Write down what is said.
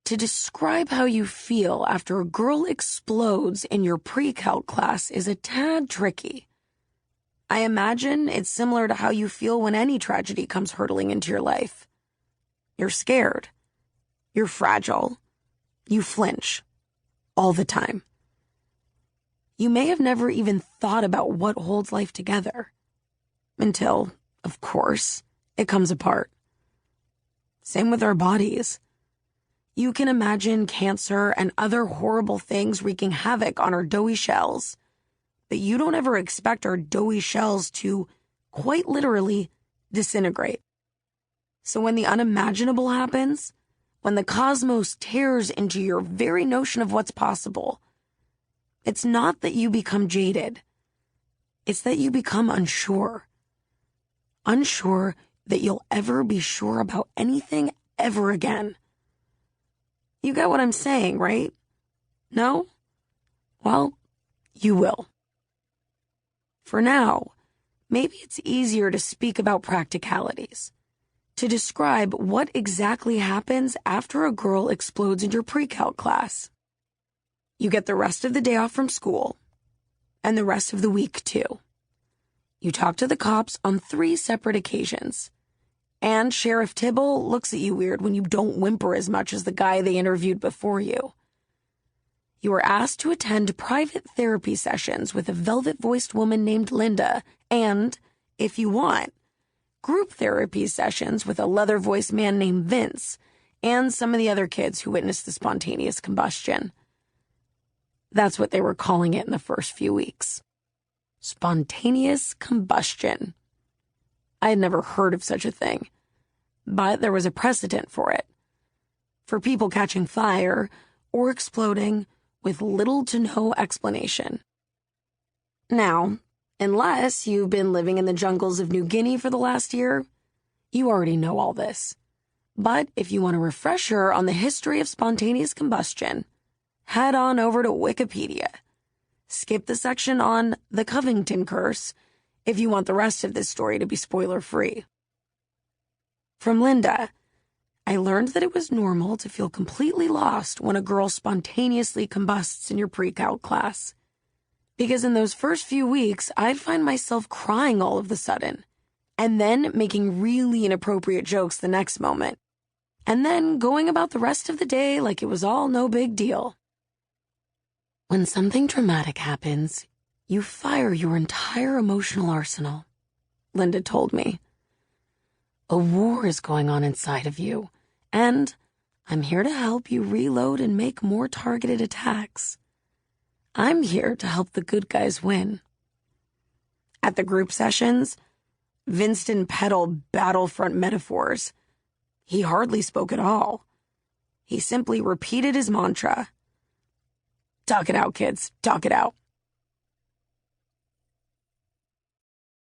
To describe how you feel after a girl explodes in your pre-calc class is a tad tricky. I imagine it's similar to how you feel when any tragedy comes hurtling into your life. You're scared. You're fragile. You flinch. All the time. You may have never even thought about what holds life together. Until, of course, it comes apart. Same with our bodies. You can imagine cancer and other horrible things wreaking havoc on our doughy shells, but you don't ever expect our doughy shells to, quite literally, disintegrate. So when the unimaginable happens, when the cosmos tears into your very notion of what's possible, it's not that you become jaded. It's that you become unsure. Unsure that you'll ever be sure about anything ever again. You get what I'm saying, right? No? Well, you will. For now, maybe it's easier to speak about practicalities, to describe what exactly happens after a girl explodes in your pre-calc class. You get the rest of the day off from school, and the rest of the week, too. You talk to the cops on 3 separate occasions. And Sheriff Tibble looks at you weird when you don't whimper as much as the guy they interviewed before you. You are asked to attend private therapy sessions with a velvet-voiced woman named Linda and, if you want, group therapy sessions with a leather-voiced man named Vince and some of the other kids who witnessed the spontaneous combustion. That's what they were calling it in the first few weeks. Spontaneous combustion. I had never heard of such a thing, but there was a precedent for it. For people catching fire or exploding with little to no explanation. Now, unless you've been living in the jungles of New Guinea for the last year, you already know all this. But if you want a refresher on the history of spontaneous combustion, head on over to Wikipedia. Skip the section on the Covington curse if you want the rest of this story to be spoiler-free. From Linda, I learned that it was normal to feel completely lost when a girl spontaneously combusts in your pre-calc class. Because in those first few weeks, I'd find myself crying all of a sudden, and then making really inappropriate jokes the next moment, and then going about the rest of the day like it was all no big deal. When something traumatic happens, you fire your entire emotional arsenal, Linda told me. A war is going on inside of you, and I'm here to help you reload and make more targeted attacks. I'm here to help the good guys win. At the group sessions, Vince didn't peddle battlefront metaphors. He hardly spoke at all. He simply repeated his mantra. Talk it out, kids. Talk it out.